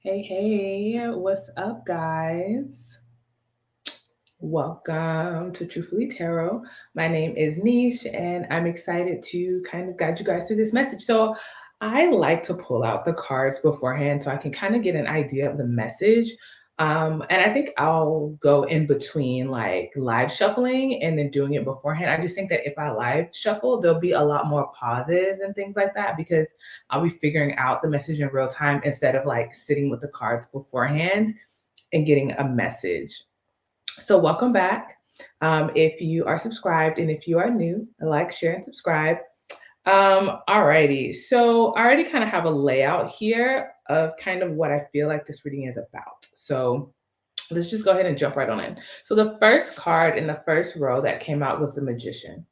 Hey, what's up, guys? Welcome to Truthfully Tarot. My name is Neish, and I'm excited to kind of guide you guys through this message. So, I like to pull out the cards beforehand so I can kind of get an idea of the message. And I think I'll go in between like live shuffling and then doing it beforehand. I just think that if I live shuffle, there'll be a lot more pauses and things like that because I'll be figuring out the message in real time instead of like sitting with the cards beforehand and getting a message. So, welcome back. If you are subscribed and if you are new, like, share, and subscribe. Alrighty. So, I already kind of have a layout here of kind of what I feel like this reading is about. So, let's just go ahead and jump right on in. So, the first card in the first row that came out was the Magician.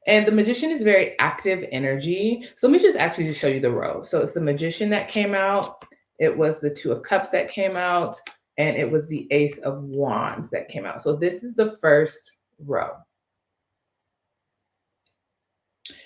And the Magician is very active energy. So, let me just actually just show you the row. So, it's the Magician that came out, it was the Two of Cups that came out, and it was the Ace of Wands that came out. So this is the first row.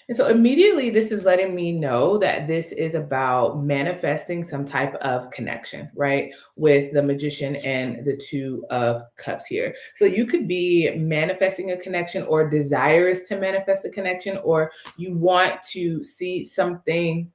And so immediately this is letting me know that this is about manifesting some type of connection, right? With the Magician and the Two of Cups here. So you could be manifesting a connection or desirous to manifest a connection, or you want to see something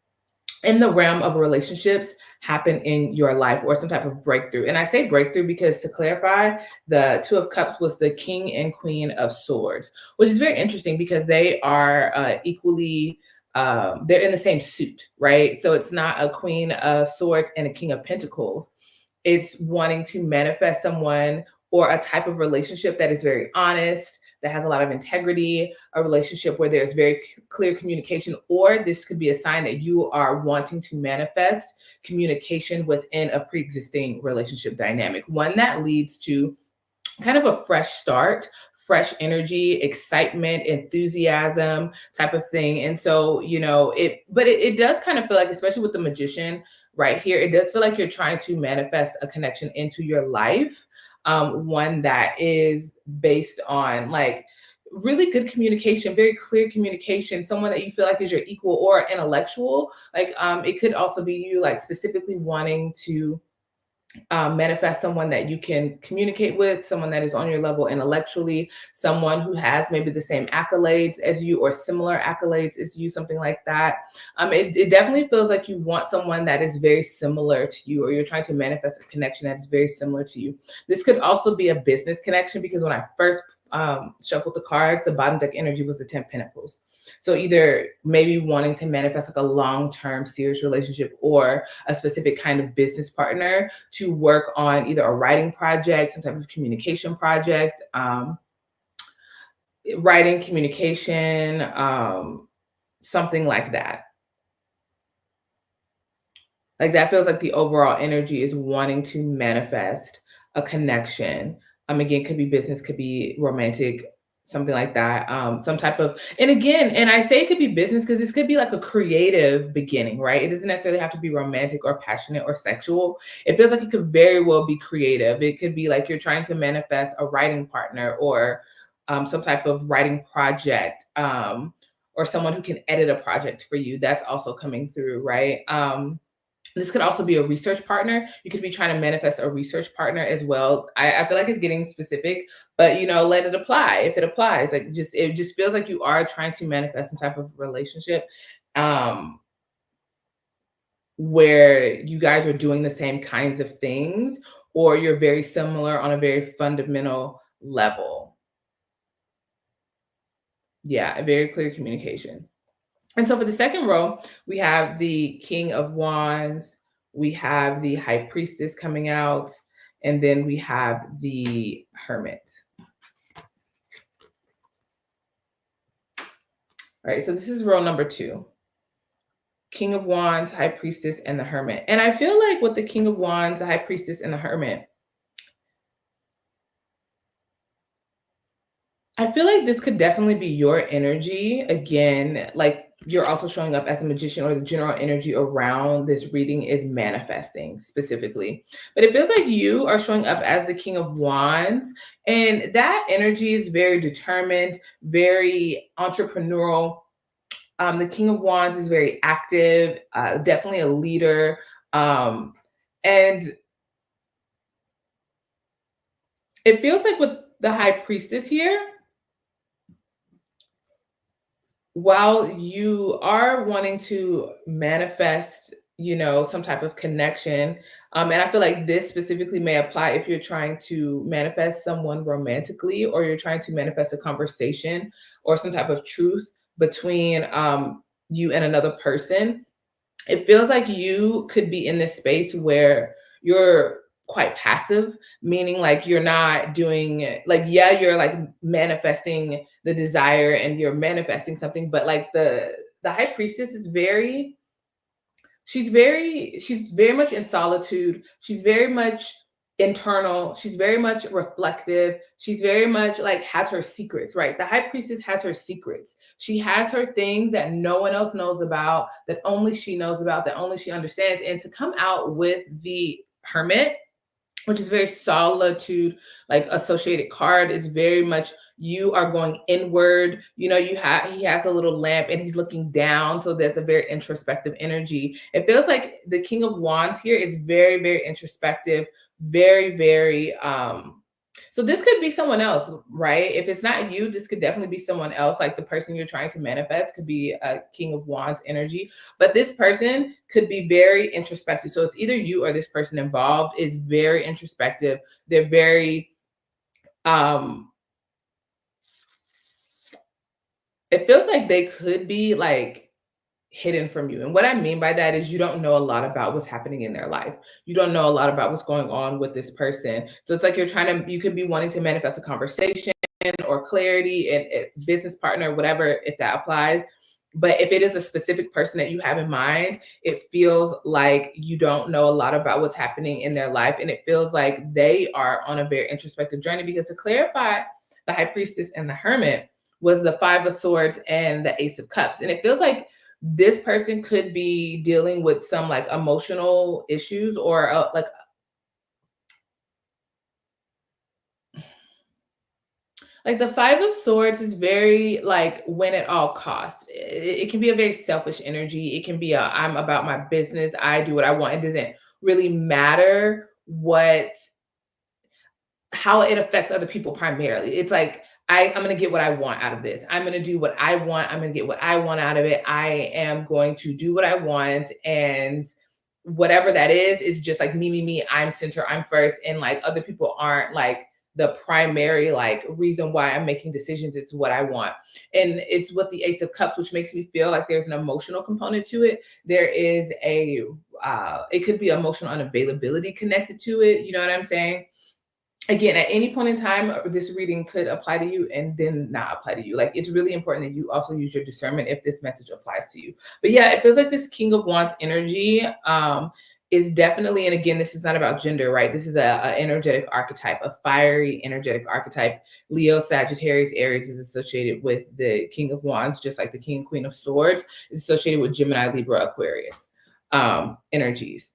in the realm of relationships happen in your life or some type of breakthrough. And I say breakthrough because, to clarify, the Two of Cups was the King and Queen of Swords, which is very interesting because they are equally they're in the same suit, right? So it's not a Queen of Swords and a King of Pentacles. It's wanting to manifest someone or a type of relationship that is very honest, that has a lot of integrity, a relationship where there's very clear communication, or this could be a sign that you are wanting to manifest communication within a pre-existing relationship dynamic, one that leads to kind of a fresh start, fresh energy, excitement, enthusiasm type of thing. And so, it does kind of feel like, especially with the Magician right here, it does feel like you're trying to manifest a connection into your life, one that is based on like really good communication, very clear communication, someone that you feel like is your equal or intellectual. Like it could also be you like specifically wanting to manifest someone that you can communicate with, someone that is on your level intellectually, someone who has maybe the same accolades as you or similar accolades as you, something like that. It definitely feels like you want someone that is very similar to you, or you're trying to manifest a connection that is very similar to you. This could also be a business connection because when I first shuffled the cards, the bottom deck energy was the 10 Pentacles. So either maybe wanting to manifest like a long-term serious relationship or a specific kind of business partner to work on either a writing project, some type of communication project, writing, communication, something like that. Like that feels like the overall energy is wanting to manifest a connection. Again, could be business, could be romantic, something like that. Some type of, and I say it could be business because this could be like a creative beginning, right? It doesn't necessarily have to be romantic or passionate or sexual. It feels like it could very well be creative. It could be like you're trying to manifest a writing partner or some type of writing project, or someone who can edit a project for you. That's also coming through, right? This could also be a research partner. You could be trying to manifest a research partner as well. I feel like it's getting specific, but let it apply if it applies. Like it just feels like you are trying to manifest some type of relationship where you guys are doing the same kinds of things, or you're very similar on a very fundamental level. Yeah, a very clear communication. And so for the second row, we have the King of Wands, we have the High Priestess coming out, and then we have the Hermit. All right, so this is row number 2. King of Wands, High Priestess, and the Hermit. And I feel like with the King of Wands, the High Priestess, and the Hermit, I feel like this could definitely be your energy. Again, like you're also showing up as a magician, or the general energy around this reading is manifesting specifically. But it feels like you are showing up as the King of Wands, and that energy is very determined, very entrepreneurial, The King of Wands is very active, definitely a leader. Um, and it feels like with the High Priestess here, while you are wanting to manifest, some type of connection, and I feel like this specifically may apply if you're trying to manifest someone romantically, or you're trying to manifest a conversation or some type of truth between you and another person. It feels like you could be in this space where you're quite passive, meaning like you're not doing, like, yeah, you're like manifesting the desire and you're manifesting something, but like the High Priestess is very, she's very much in solitude. She's very much internal. She's very much reflective. She's very much like has her secrets, right? The High Priestess has her secrets. She has her things that no one else knows about, that only she knows about, that only she understands. And to come out with the Hermit, which is very solitude, like associated card, is very much you are going inward. He has a little lamp and he's looking down, so there's a very introspective energy. It feels like the King of Wands here is very, very introspective, very, very so this could be someone else, right? If it's not you, this could definitely be someone else. Like the person you're trying to manifest could be a King of Wands energy, but this person could be very introspective. So it's either you or this person involved is very introspective. They're very um it feels like they could be like hidden from you. And what I mean by that is you don't know a lot about what's happening in their life. You don't know a lot about what's going on with this person. So it's like you could be wanting to manifest a conversation or clarity and business partner, whatever, if that applies. But if it is a specific person that you have in mind, it feels like you don't know a lot about what's happening in their life. And it feels like they are on a very introspective journey, because to clarify, the High Priestess and the Hermit was the Five of Swords and the Ace of Cups. And it feels like this person could be dealing with some like emotional issues, or like the Five of Swords is very like win at all costs. It can be a very selfish energy. It can be a I'm about my business. I do what I want. It doesn't really matter how it affects other people primarily. It's like I'm gonna get what I want out of this. I'm gonna do what I want. I'm gonna get what I want out of it. I am going to do what I want, and whatever that is just like me, me, me. I'm center. I'm first, and like other people aren't like the primary like reason why I'm making decisions. It's what I want, and it's with the Ace of Cups, which makes me feel like there's an emotional component to it. There is it could be emotional unavailability connected to it. You know what I'm saying? Again, at any point in time, this reading could apply to you and then not apply to you. Like, it's really important that you also use your discernment if this message applies to you. But yeah, it feels like this King of Wands energy is definitely, and again, this is not about gender, right? This is a energetic archetype, a fiery energetic archetype. Leo, Sagittarius, Aries is associated with the King of Wands, just like the King and Queen of Swords is associated with Gemini, Libra, Aquarius energies.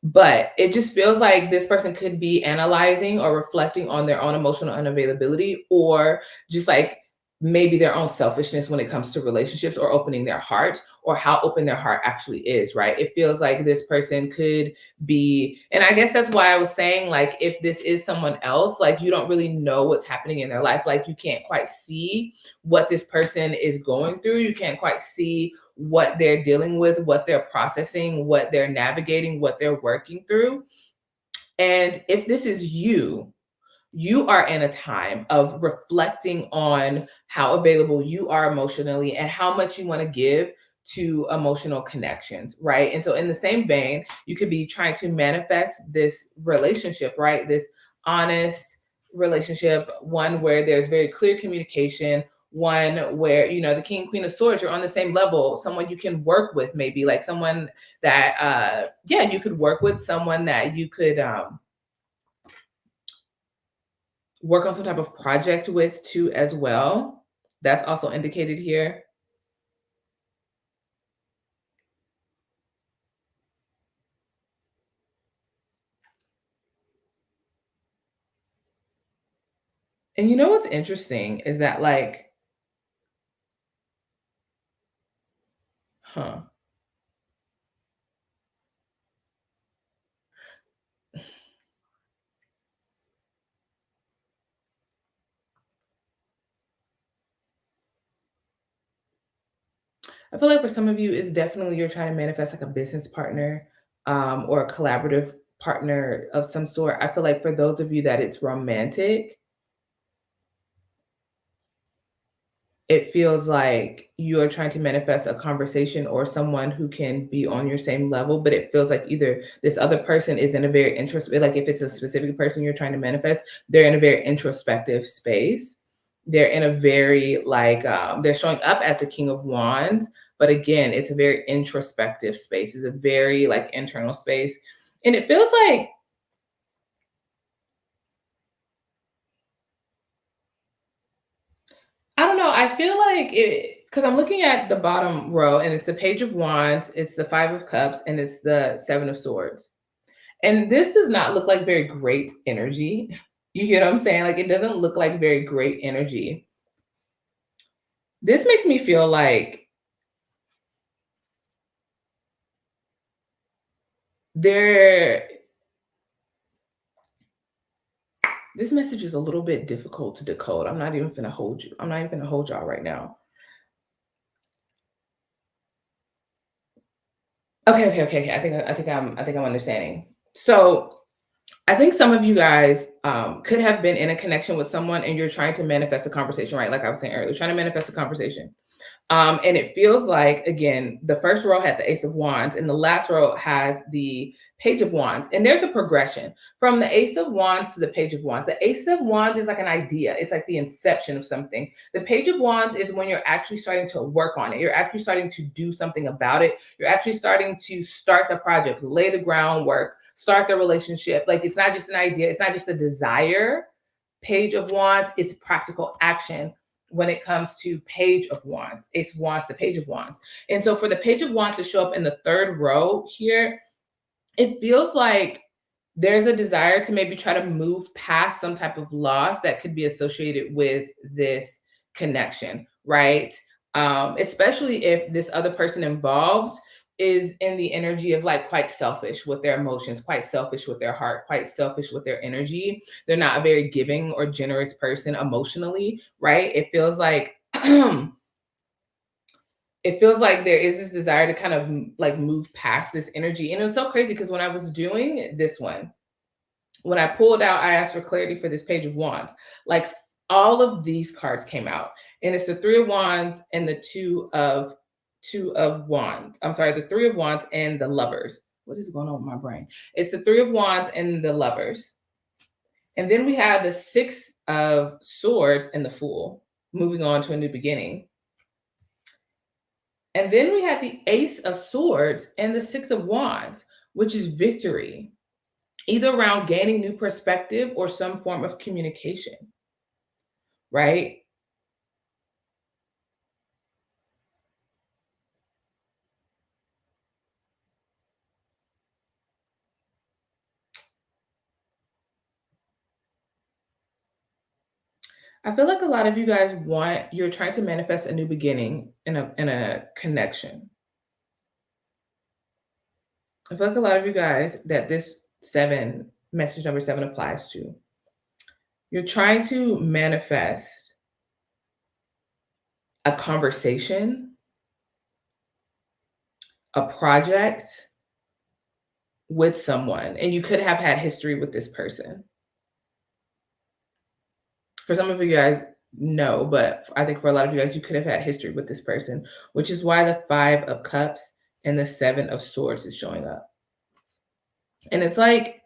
But it just feels like this person could be analyzing or reflecting on their own emotional unavailability, or just like maybe their own selfishness when it comes to relationships, or opening their heart, or how open their heart actually is, right? It feels like this person could be, and I guess that's why I was saying, like, if this is someone else, like, you don't really know what's happening in their life. Like, you can't quite see what this person is going through. You can't quite see what they're dealing with, what they're processing, what they're navigating, what they're working through. And if this is you, you are in a time of reflecting on how available you are emotionally and how much you want to give to emotional connections, right? And so, in the same vein, you could be trying to manifest this relationship, right? This honest relationship, one where there's very clear communication, one where, the King, Queen of Swords, you're on the same level, someone you can work with, maybe like someone that, yeah, you could work with, someone that you could, work on some type of project with too as well. That's also indicated here. And you know what's interesting is that, like, Huh. I feel like for some of you, it's definitely you're trying to manifest like a business partner, or a collaborative partner of some sort. I feel like for those of you that it's romantic, it feels like you're trying to manifest a conversation or someone who can be on your same level, but it feels like either this other person is in a very introspective, like if it's a specific person you're trying to manifest, they're in a very introspective space. They're in a very like they're showing up as the King of Wands, but again, it's a very introspective space. It's a very like internal space. And it feels like I don't know. I feel like it because I'm looking at the bottom row and it's the Page of Wands, it's the Five of Cups, and it's the Seven of Swords. And this does not look like very great energy. You get what I'm saying? Like it doesn't look like very great energy. This makes me feel like there this message is a little bit difficult to decode. I'm not even gonna hold you. I'm not even gonna hold y'all right now. Okay. I think I'm understanding. So I think some of you guys could have been in a connection with someone and you're trying to manifest a conversation, right? Like I was saying earlier, trying to manifest a conversation. And it feels like, again, the first row had the Ace of Wands and the last row has the Page of Wands. And there's a progression from the Ace of Wands to the Page of Wands. The Ace of Wands is like an idea, it's like the inception of something. The Page of Wands is when you're actually starting to work on it, you're actually starting to do something about it, you're actually starting to start the project, lay the groundwork, start the relationship. Like it's not just an idea, it's not just a desire. Page of Wands is practical action when it comes to Page of Wands. Ace of Wands to Page of Wands. And so for the Page of Wands to show up in the third row here, it feels like there's a desire to maybe try to move past some type of loss that could be associated with this connection, right? Especially if this other person involved is in the energy of like quite selfish with their emotions, quite selfish with their heart, quite selfish with their energy. They're not a very giving or generous person emotionally, right? It feels like it feels like there is this desire to kind of like move past this energy. And it was so crazy because when I was doing this one, when I pulled out, I asked for clarity for this Page of Wands. Like all of these cards came out, and it's the Three of Wands and the Two of Wands. I'm sorry, the Three of Wands and the Lovers. What is going on with my brain? It's the Three of Wands and the Lovers, and then we have the Six of Swords and the Fool, moving on to a new beginning. And then we had the Ace of Swords and the Six of Wands, which is victory, either around gaining new perspective or some form of communication, right? I feel like a lot of you guys you're trying to manifest a new beginning in a connection. I feel like a lot of you guys that this seven, message number seven applies to. You're trying to manifest a conversation, a project with someone, and you could have had history with this person. For some of you guys, no, but I think for a lot of you guys, you could have had history with this person, which is why the Five of Cups and the Seven of Swords is showing up. And it's like,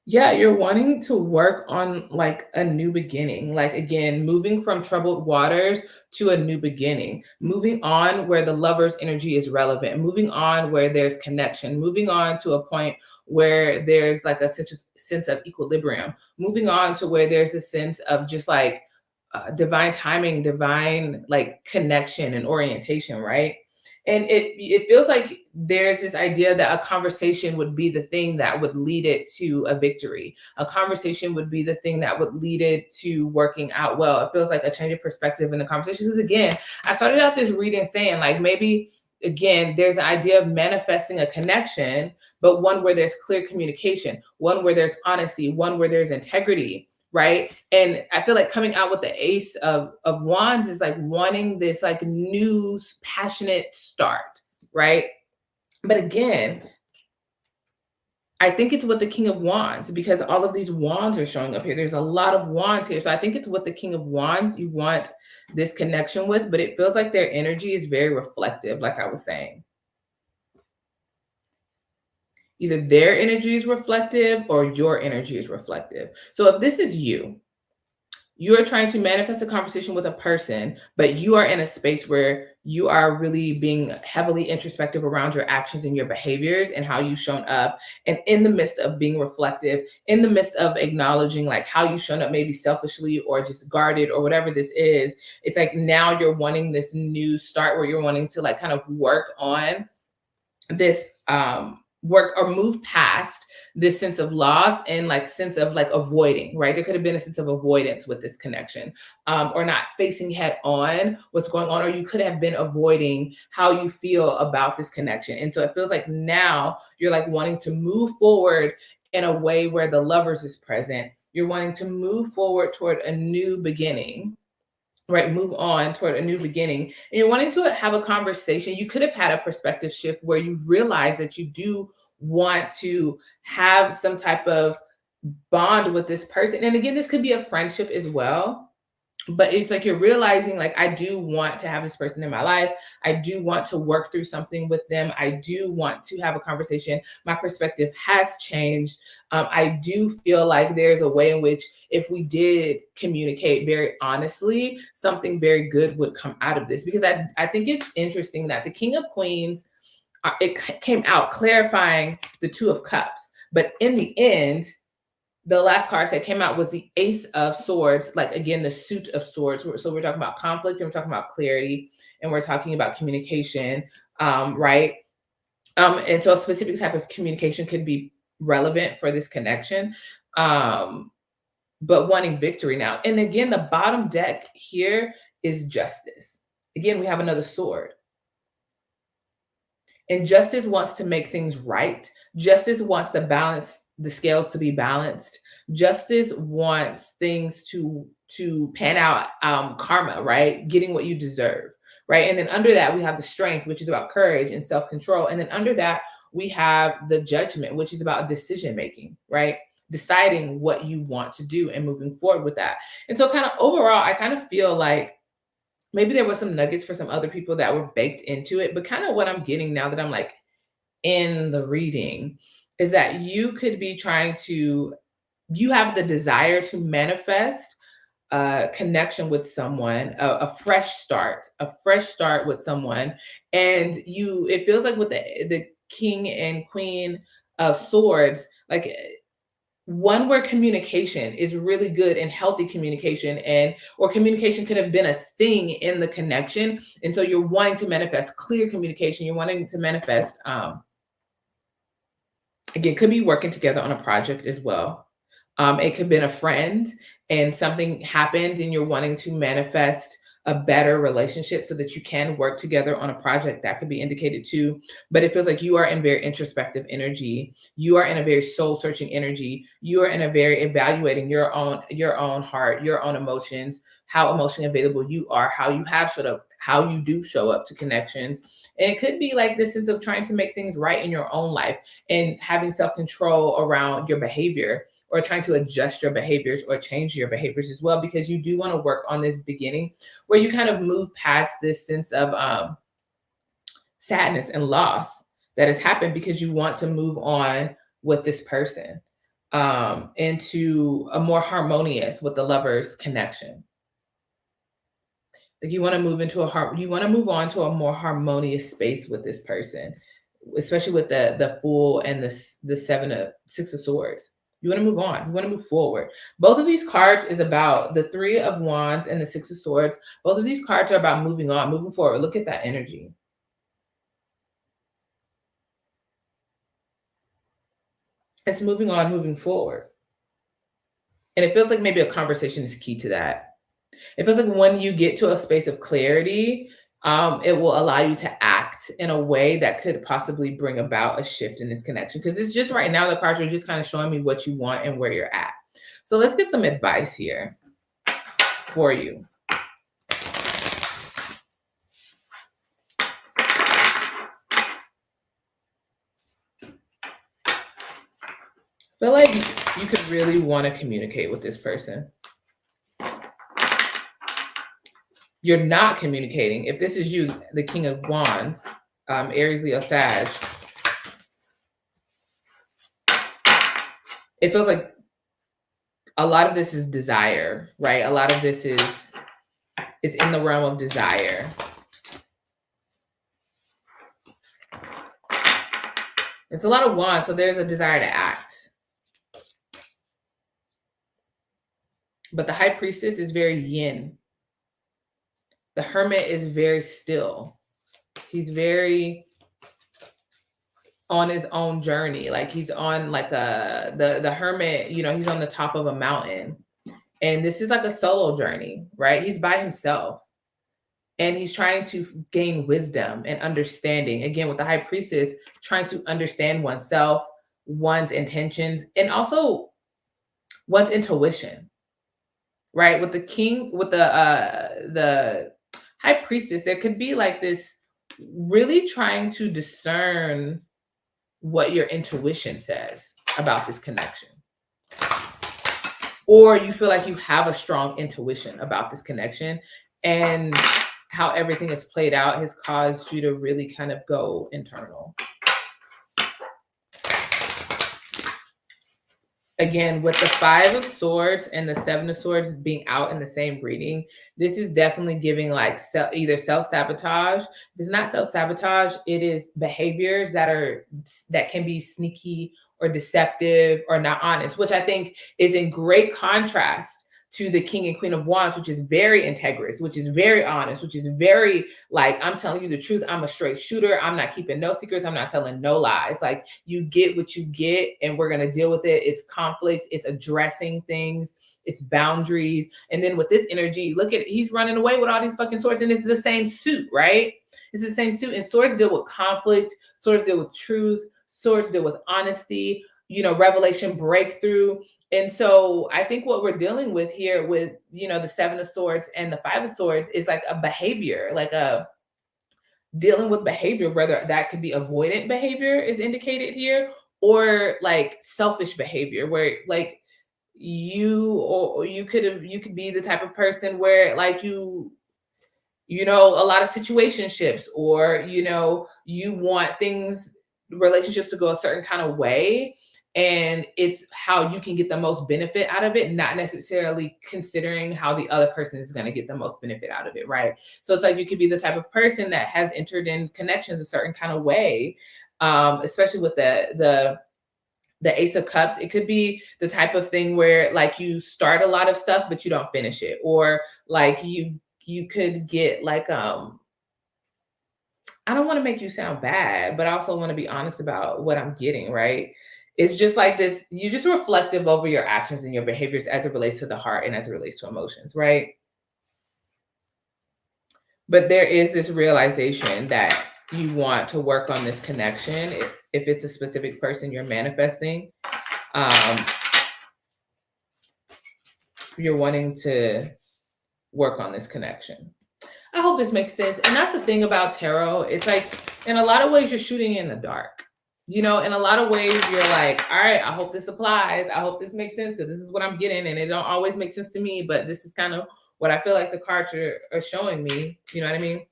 yeah, you're wanting to work on like a new beginning, like again, moving from troubled waters to a new beginning, moving on where the lover's energy is relevant, moving on where there's connection, moving on to a point where there's like a sense of equilibrium, moving on to where there's a sense of just like divine timing, divine like connection and orientation, right? And it feels like there's this idea that a conversation would be the thing that would lead it to a victory. A conversation would be the thing that would lead it to working out well. It feels like a change of perspective in the conversation. Because again, I started out this reading saying like maybe again, there's an idea of manifesting a connection, but one where there's clear communication, one where there's honesty, one where there's integrity, right? And I feel like coming out with the ace of wands is like wanting this like new passionate start, right? But again, I think it's with the King of Wands because all of these wands are showing up here. There's a lot of wands here. So I think it's with the King of Wands you want this connection with, but it feels like their energy is very reflective, like I was saying. Either their energy is reflective or your energy is reflective. So if this is you, you are trying to manifest a conversation with a person, but you are in a space where you are really being heavily introspective around your actions and your behaviors and how you've shown up. And in the midst of being reflective, in the midst of acknowledging like how you've shown up, maybe selfishly or just guarded or whatever this is, it's like now you're wanting this new start where you're wanting to like kind of work on this work or move past this sense of loss and like sense of like avoiding, right? There could have been a sense of avoidance with this connection, or not facing head on what's going on, or you could have been avoiding how you feel about this connection. And so it feels like now you're like wanting to move forward in a way where the lovers is present. You're wanting to move forward toward a new beginning, right? Move on toward a new beginning. And you're wanting to have a conversation. You could have had a perspective shift where you realize that you do want to have some type of bond with this person. And again, this could be a friendship as well, but it's like you're realizing like I do want to have this person in my life. I do want to work through something with them. I do want to have a conversation. My perspective has changed. I do feel like there's a way in which if we did communicate very honestly, something very good would come out of this. Because I think it's interesting that the King of Queens, it came out clarifying the Two of Cups, but in the end, the last cards that came out was the Ace of Swords, like again, the suit of swords. So we're talking about conflict and we're talking about clarity and we're talking about communication, right? And so a specific type of communication could be relevant for this connection, but wanting victory now. And again, the bottom deck here is justice. Again, we have another sword. And justice wants to make things right. Justice wants to balance the scales to be balanced. Justice wants things to pan out, karma, right? Getting what you deserve, right? And then under that, we have the strength, which is about courage and self-control. And then under that, we have the judgment, which is about decision making, right? Deciding what you want to do and moving forward with that. And so kind of overall, I kind of feel like maybe there was some nuggets for some other people that were baked into it, but kind of what I'm getting now that I'm like in the reading is that you could be trying to, you have the desire to manifest a connection with someone, a fresh start with someone. And you, it feels like with the King and Queen of Swords, like one where communication is really good and healthy communication, and or communication could have been a thing in the connection, and so you're wanting to manifest clear communication, you're wanting to manifest again, could be working together on a project as well. It could have been a friend and something happened and you're wanting to manifest a better relationship so that you can work together on a project. That could be indicated too. But it feels like you are in very introspective energy. You are in a very soul searching energy. You are in a very evaluating your own heart, your own emotions, how emotionally available you are, how you have showed up, how you do show up to connections. And it could be like this sense of trying to make things right in your own life and having self-control around your behavior, or trying to adjust your behaviors or change your behaviors as well, because you do want to work on this beginning where you kind of move past this sense of sadness and loss that has happened, because you want to move on with this person into a more harmonious with the lovers connection. Like you want to move into you want to move on to a more harmonious space with this person, especially with the Fool and the Six of Swords. You want to move on. You want to move forward. Both of these cards is about the Three of Wands and the Six of Swords. Both of these cards are about moving on, moving forward. Look at that energy. It's moving on, moving forward. And it feels like maybe a conversation is key to that. It feels like when you get to a space of clarity, it will allow you to act act in a way that could possibly bring about a shift in this connection. Because it's just right now, the cards are just kind of showing me what you want and where you're at. So let's get some advice here for you. I feel like you could really want to communicate with this person. You're not communicating. If this is you, the King of Wands, Aries, Leo, Sag, it feels like a lot of this is desire, right? A lot of this is in the realm of desire. It's a lot of wands, so there's a desire to act. But the High Priestess is very yin. The Hermit is very still. He's very on his own journey. Like he's on like the Hermit, you know, he's on the top of a mountain. And this is like a solo journey, right? He's by himself. And he's trying to gain wisdom and understanding. Again, with the High Priestess, trying to understand oneself, one's intentions, and also one's intuition. Right? With the King, with the High Priestess, there could be like this really trying to discern what your intuition says about this connection. Or you feel like you have a strong intuition about this connection, and how everything is played out has caused you to really kind of go internal. Again, with the Five of Swords and the Seven of Swords being out in the same reading, this is definitely giving like either self-sabotage. If it's not self-sabotage, it is behaviors that can be sneaky or deceptive or not honest, which I think is in great contrast to the King and Queen of Wands, which is very integrous, which is very honest, which is very like, I'm telling you the truth. I'm a straight shooter. I'm not keeping no secrets. I'm not telling no lies. Like you get what you get and we're going to deal with it. It's conflict. It's addressing things. It's boundaries. And then with this energy, look at it. He's running away with all these fucking swords, and it's the same suit, right? It's the same suit. And swords deal with conflict. Swords deal with truth. Swords deal with honesty, you know, revelation, breakthrough. And so I think what we're dealing with here with, you know, the Seven of Swords and the Five of Swords is like a behavior, like a dealing with behavior, whether that could be avoidant behavior is indicated here, or like selfish behavior where like you could be the type of person where like you know, a lot of situationships, or, you know, you want relationships to go a certain kind of way. And it's how you can get the most benefit out of it, not necessarily considering how the other person is going to get the most benefit out of it, right? So it's like you could be the type of person that has entered in connections a certain kind of way, especially with the Ace of Cups. It could be the type of thing where like you start a lot of stuff, but you don't finish it. Or like you could get like, I don't want to make you sound bad, but I also want to be honest about what I'm getting, right? It's just like this, you're just reflective over your actions and your behaviors as it relates to the heart and as it relates to emotions, right? But there is this realization that you want to work on this connection. If it's a specific person you're manifesting, you're wanting to work on this connection. I hope this makes sense. And that's the thing about tarot. It's like, in a lot of ways, you're shooting in the dark. You know, in a lot of ways, you're like, all right, I hope this applies. I hope this makes sense because this is what I'm getting. And it don't always make sense to me, but this is kind of what I feel like the cards are showing me. You know what I mean?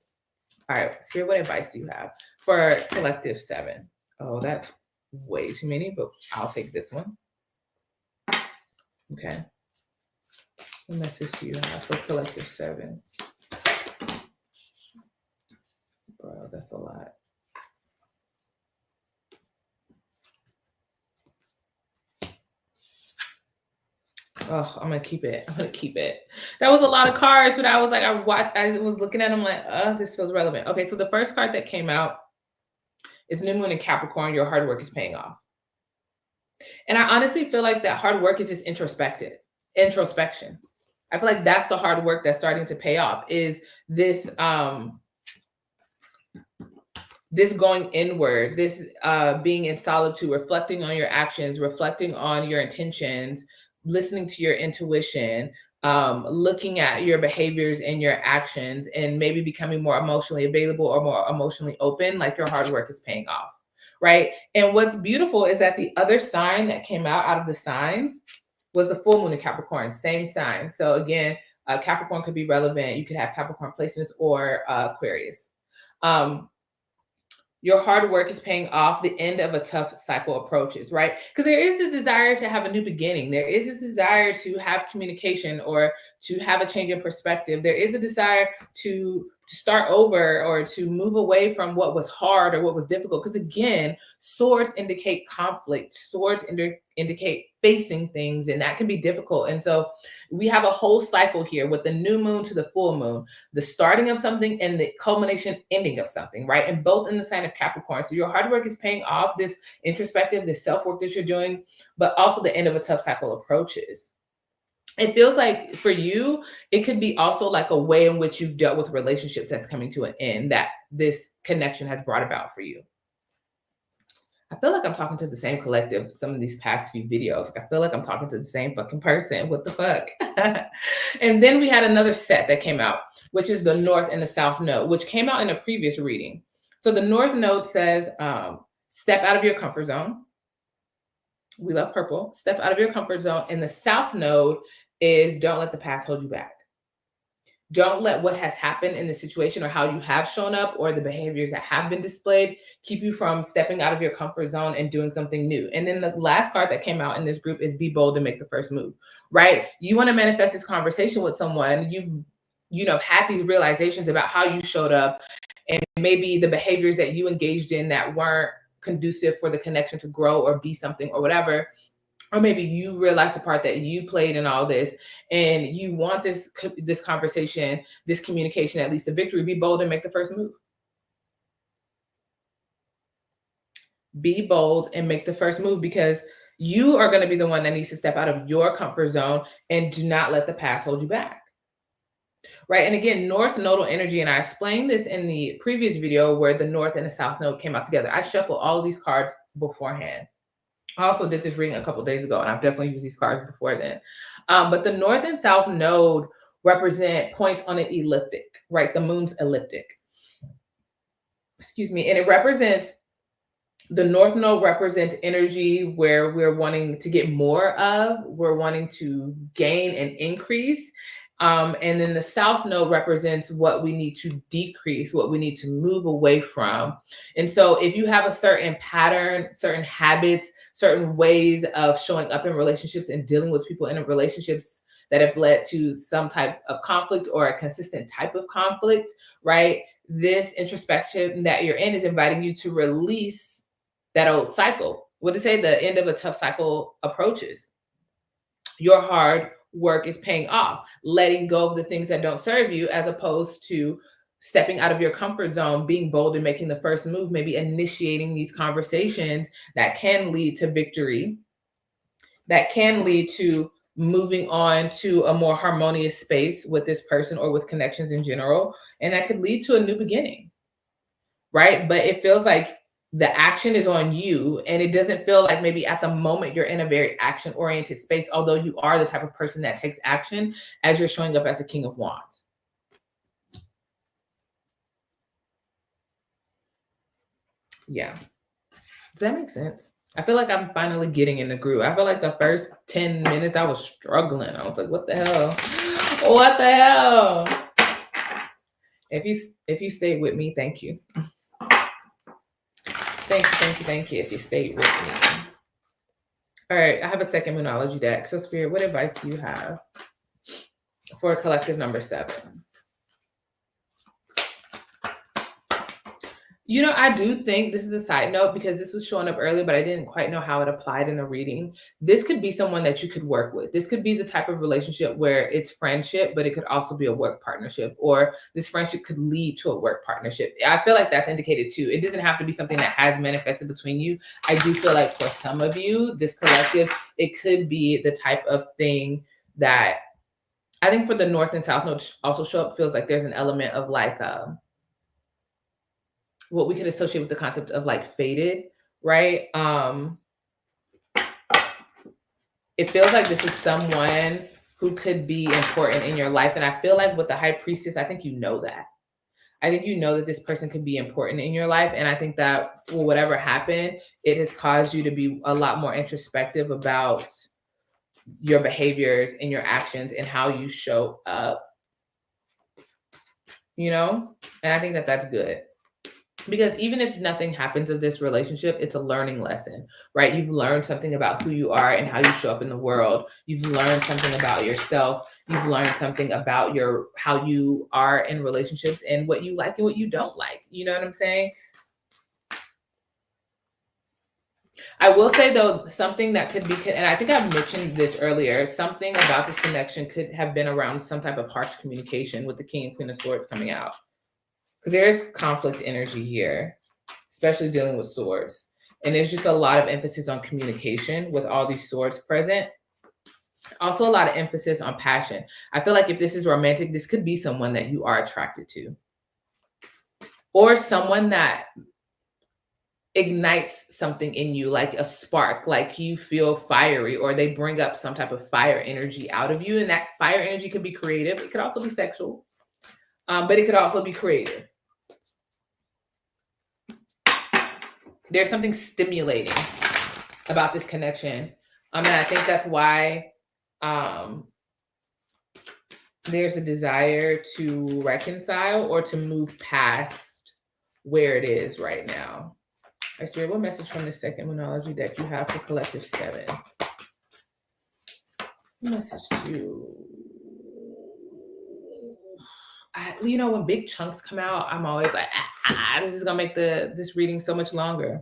All right, Spirit, what advice do you have for Collective 7? Oh, that's way too many, but I'll take this one. Okay. What message do you have for Collective 7? Bro, that's a lot. Oh, I'm gonna keep it. That was a lot of cards, but I was like, I was looking at them like, this feels relevant. Okay, so the first card that came out is New Moon in Capricorn. Your hard work is paying off. And I honestly feel like that hard work is just introspection. I feel like that's the hard work that's starting to pay off, is this this going inward, this being in solitude, reflecting on your actions, reflecting on your intentions, listening to your intuition, looking at your behaviors and your actions, and maybe becoming more emotionally available or more emotionally open, like your hard work is paying off, right? And what's beautiful is that the other sign that came out of the signs was the full moon in Capricorn, same sign. So again, Capricorn could be relevant. You could have Capricorn placements or Aquarius. Your hard work is paying off. The end of a tough cycle approaches, right? Because there is this desire to have a new beginning. There is this desire to have communication or to have a change in perspective. There is a desire to start over or to move away from what was hard or what was difficult. Because again, swords indicate conflict. Swords indicate facing things, and that can be difficult. And so we have a whole cycle here with the new moon to the full moon, the starting of something and the culmination ending of something, right? And both in the sign of Capricorn. So your hard work is paying off, this introspective, this self-work that you're doing, but also the end of a tough cycle approaches. It feels like for you, it could be also like a way in which you've dealt with relationships that's coming to an end that this connection has brought about for you. I feel like I'm talking to the same collective some of these past few videos. Like I feel like I'm talking to the same fucking person. What the fuck? And then we had another set that came out, which is the North and the South Node, which came out in a previous reading. So the North Node says, step out of your comfort zone. We love purple. Step out of your comfort zone. And the South Node is don't let the past hold you back. Don't let what has happened in the situation or how you have shown up or the behaviors that have been displayed keep you from stepping out of your comfort zone and doing something new. And then the last card that came out in this group is be bold and make the first move, right? You want to manifest this conversation with someone. You've had these realizations about how you showed up and maybe the behaviors that you engaged in that weren't conducive for the connection to grow or be something or whatever. Or maybe you realize the part that you played in all this and you want this conversation, this communication, at least a victory. Be bold and make the first move. Be bold and make the first move because you are going to be the one that needs to step out of your comfort zone and do not let the past hold you back. Right. And again, North nodal energy. And I explained this in the previous video where the North and the South node came out together. I shuffled all of these cards beforehand. I also did this reading a couple of days ago, and I've definitely used these cards before then. But the North and South node represent points on an elliptic, right? The moon's elliptic. Excuse me. And it represents, the North node represents energy where we're wanting to get more of, we're wanting to gain and increase. And then the South node represents what we need to decrease, what we need to move away from. And so if you have a certain pattern, certain habits, certain ways of showing up in relationships and dealing with people in relationships that have led to some type of conflict or a consistent type of conflict, right? This introspection that you're in is inviting you to release that old cycle. What to say, the end of a tough cycle approaches. Your hard work is paying off, letting go of the things that don't serve you, as opposed to stepping out of your comfort zone, being bold and making the first move, maybe initiating these conversations that can lead to victory, that can lead to moving on to a more harmonious space with this person or with connections in general. And that could lead to a new beginning, right? But it feels like the action is on you, and it doesn't feel like maybe at the moment you're in a very action oriented space, although you are the type of person that takes action as you're showing up as a King of Wands. Yeah. Does that make sense? I feel like I'm finally getting in the groove. I feel like the first 10 minutes I was struggling. I was like, what the hell? What the hell? If you stayed with me, thank you. Thank you if you stayed with me. All right, I have a second Moonology deck. So Spirit, what advice do you have for collective number 7? You know, I do think, this is a side note because this was showing up earlier, but I didn't quite know how it applied in the reading. This could be someone that you could work with. This could be the type of relationship where it's friendship, but it could also be a work partnership, or this friendship could lead to a work partnership. I feel like that's indicated too. It doesn't have to be something that has manifested between you. I do feel like for some of you, this collective, it could be the type of thing that, I think for the North and South node also show up, feels like there's an element of like, what we could associate with the concept of like fated, right? It feels like this is someone who could be important in your life. And I feel like with the high priestess, I think you know that. I think you know that this person could be important in your life. And I think that for whatever happened, it has caused you to be a lot more introspective about your behaviors and your actions and how you show up, you know? And I think that that's good. Because even if nothing happens of this relationship, it's a learning lesson, right? You've learned something about who you are and how you show up in the world. You've learned something about yourself. You've learned something about how you are in relationships and what you like and what you don't like. You know what I'm saying? I will say though, something that could be, and I think I've mentioned this earlier, something about this connection could have been around some type of harsh communication with the King and Queen of Swords coming out. Because there's conflict energy here, especially dealing with swords. And there's just a lot of emphasis on communication with all these swords present. Also a lot of emphasis on passion. I feel like if this is romantic, this could be someone that you are attracted to. Or someone that ignites something in you, like a spark, like you feel fiery, or they bring up some type of fire energy out of you. And that fire energy could be creative. It could also be sexual, but it could also be creative. There's something stimulating about this connection. And I think that's why there's a desire to reconcile or to move past where it is right now. I Spirit, what message from the second Monology deck you have for Collective 7? Message 2. When big chunks come out, I'm always like, this is gonna make this reading so much longer.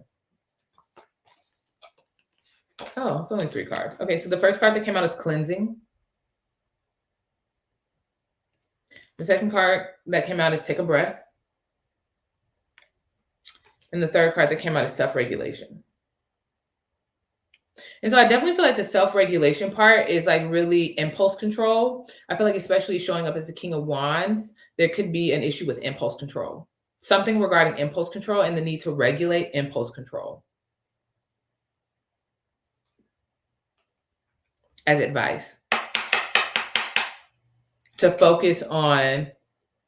Oh, it's only 3 cards. Okay, so the first card that came out is cleansing. The second card that came out is take a breath. And the third card that came out is self-regulation. And so I definitely feel like the self-regulation part is like really impulse control. I feel like especially showing up as the King of Wands, there could be an issue with impulse control. Something regarding impulse control and the need to regulate impulse control. As advice. To focus on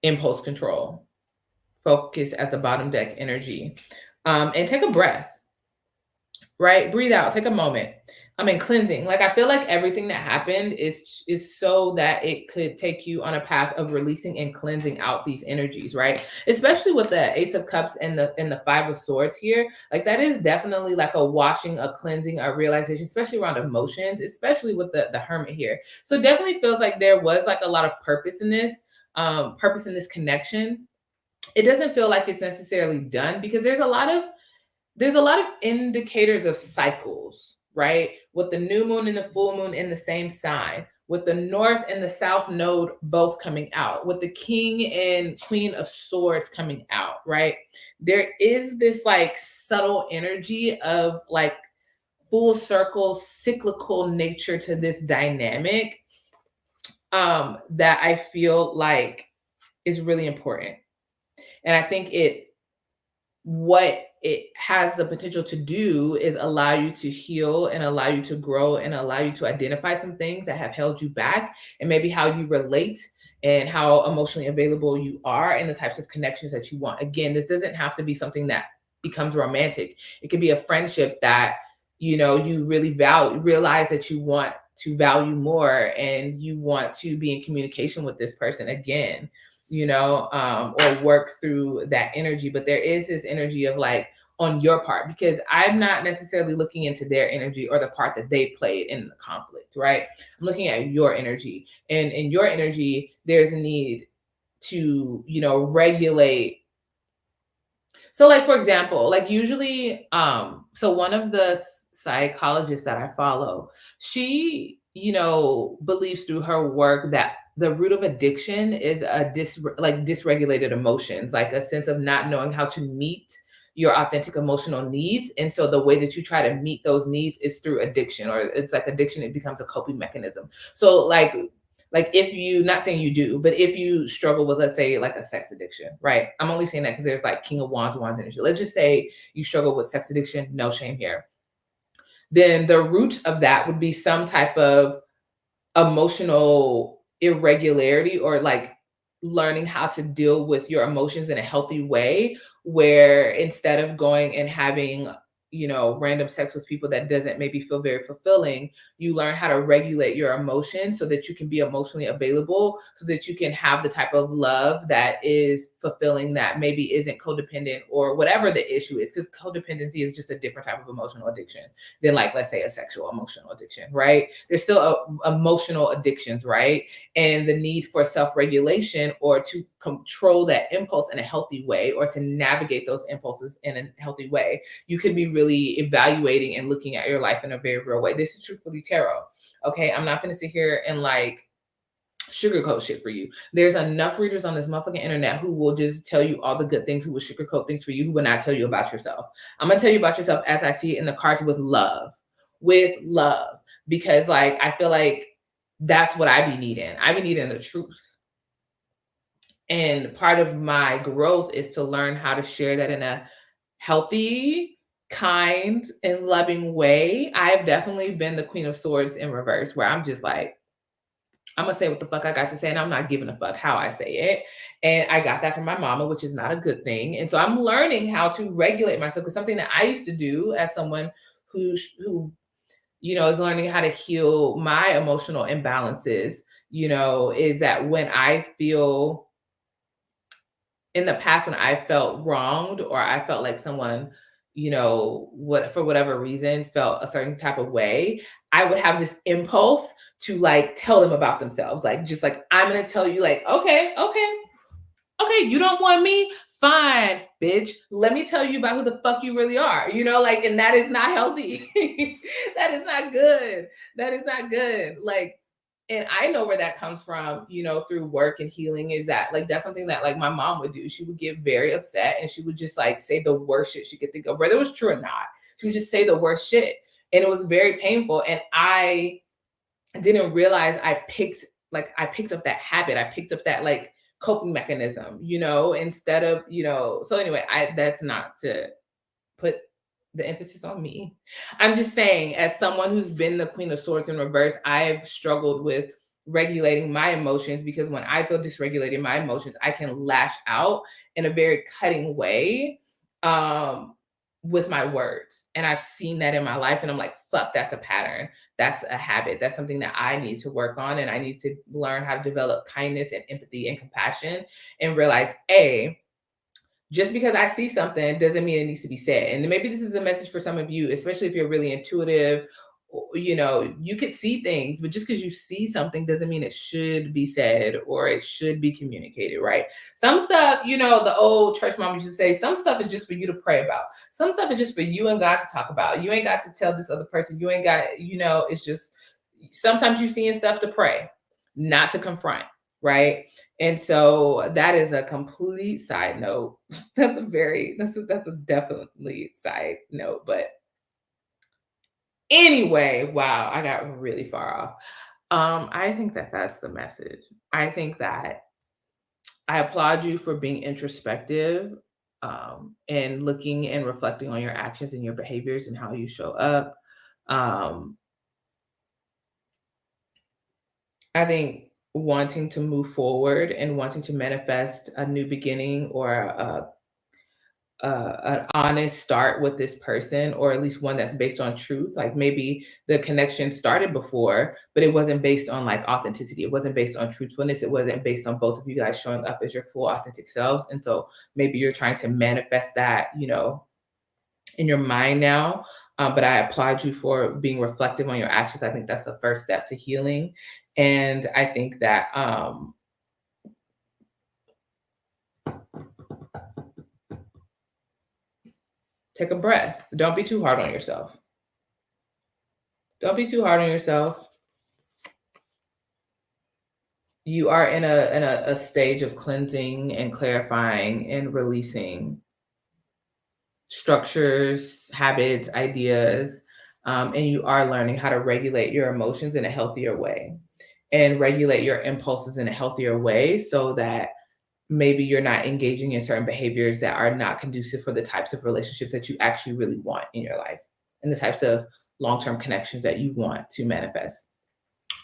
impulse control. Focus as the bottom deck energy. And take a breath. Right? Breathe out. Take a moment. Cleansing. Like, I feel like everything that happened is so that it could take you on a path of releasing and cleansing out these energies, right? Especially with the Ace of Cups and the Five of Swords here. Like, that is definitely like a washing, a cleansing, a realization, especially around emotions, especially with the Hermit here. So it definitely feels like there was like a lot of purpose in this connection. It doesn't feel like it's necessarily done because there's a lot of indicators of cycles, right? With the new moon and the full moon in the same sign, with the north and the south node both coming out, with the King and Queen of Swords coming out, right? There is this like subtle energy of like full circle, cyclical nature to this dynamic that I feel like is really important. And I think what it has the potential to do is allow you to heal and allow you to grow and allow you to identify some things that have held you back and maybe how you relate and how emotionally available you are and the types of connections that you want. Again, this doesn't have to be something that becomes romantic. It could be a friendship that, you really realize that you want to value more and you want to be in communication with this person again. Or work through that energy. But there is this energy of like on your part, because I'm not necessarily looking into their energy or the part that they played in the conflict, right? I'm looking at your energy. And in your energy, there's a need to, regulate. So like, for example, like usually, so one of the psychologists that I follow, she, believes through her work that the root of addiction is dysregulated emotions, like a sense of not knowing how to meet your authentic emotional needs. And so the way that you try to meet those needs is through addiction, or it's like addiction, it becomes a coping mechanism. So like Like if you, not saying you do, but if you struggle with, let's say, like a sex addiction, right? I'm only saying that because there's like King of Wands energy. Let's just say you struggle with sex addiction, no shame here. Then the root of that would be some type of emotional irregularity, or like learning how to deal with your emotions in a healthy way, where instead of going and having, random sex with people that doesn't maybe feel very fulfilling, you learn how to regulate your emotions so that you can be emotionally available, so that you can have the type of love that is fulfilling, that maybe isn't codependent or whatever the issue is, because codependency is just a different type of emotional addiction than, like, let's say, a sexual emotional addiction, right? There's still emotional addictions, right? And the need for self-regulation, or to control that impulse in a healthy way, or to navigate those impulses in a healthy way. You could be really evaluating and looking at your life in a very real way. This is Truthfully Tarot. Okay, I'm not going to sit here and like sugarcoat shit for you. There's enough readers on this motherfucking internet who will just tell you all the good things, who will sugarcoat things for you, who will not tell you about yourself. I'm gonna tell you about yourself as I see it in the cards, with love. With love. Because like I feel like that's what I be needing. I be needing the truth. And part of my growth is to learn how to share that in a healthy, kind, and loving way. I've definitely been the Queen of Swords in reverse, where I'm just like, I'm gonna say what the fuck I got to say, and I'm not giving a fuck how I say it. And I got that from my mama, which is not a good thing. And so I'm learning how to regulate myself, because something that I used to do as someone who is learning how to heal my emotional imbalances, is that when I feel, in the past, when I felt wronged, or I felt like someone, what, for whatever reason, felt a certain type of way, I would have this impulse to like tell them about themselves. Like, just like, I'm going to tell you, like, okay, you don't want me? Fine, bitch. Let me tell you about who the fuck you really are. Like, and that is not healthy. That is not good. That is not good. Like, and I know where that comes from, through work and healing, is that like, that's something that like my mom would do. She would get very upset, and she would just like say the worst shit she could think of, whether it was true or not. She would just say the worst shit. And it was very painful. And I didn't realize I picked up that habit. I picked up that like coping mechanism, instead of, so anyway, that's not to put the emphasis on me. I'm just saying, as someone who's been the Queen of Swords in reverse, I've struggled with regulating my emotions, because when I feel dysregulated my emotions, I can lash out in a very cutting way, with my words. And I've seen that in my life, and I'm like, fuck, that's a pattern. That's a habit. That's something that I need to work on. And I need to learn how to develop kindness and empathy and compassion, and realize, just because I see something doesn't mean it needs to be said. And maybe this is a message for some of you, especially if you're really intuitive. You could see things, but just because you see something doesn't mean it should be said or it should be communicated, right? Some stuff, the old church mom used to say, some stuff is just for you to pray about. Some stuff is just for you and God to talk about. You ain't got to tell this other person. You ain't got, it's just, sometimes you're seeing stuff to pray, not to confront, right? And so that is a complete side note. That's a definitely side note. But anyway, wow, I got really far off. I think that that's the message. I think that I applaud you for being introspective, and looking and reflecting on your actions and your behaviors and how you show up. Um, I think wanting to move forward and wanting to manifest a new beginning, or an honest start with this person, or at least one that's based on truth. Like, maybe the connection started before, but it wasn't based on like authenticity. It wasn't based on truthfulness. It wasn't based on both of you guys showing up as your full authentic selves. And so maybe you're trying to manifest that, in your mind now. But I applaud you for being reflective on your actions. I think that's the first step to healing. And I think that take a breath. Don't be too hard on yourself. Don't be too hard on yourself. You are in a stage of cleansing and clarifying and releasing structures, habits, ideas, and you are learning how to regulate your emotions in a healthier way. and regulate your impulses in a healthier way so that maybe you're not engaging in certain behaviors that are not conducive for the types of relationships that you actually really want in your life and the types of long-term connections that you want to manifest.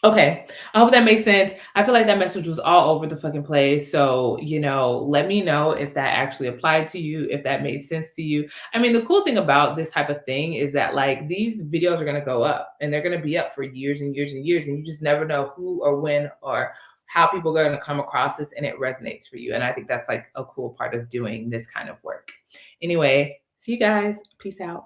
Okay. I hope that makes sense. I feel like that message was all over the fucking place. So, let me know if that actually applied to you, if that made sense to you. I mean, the cool thing about this type of thing is that like these videos are going to go up and they're going to be up for years and years and years. And you just never know who or when or how people are going to come across this and it resonates for you. And I think that's like a cool part of doing this kind of work. Anyway, see you guys. Peace out.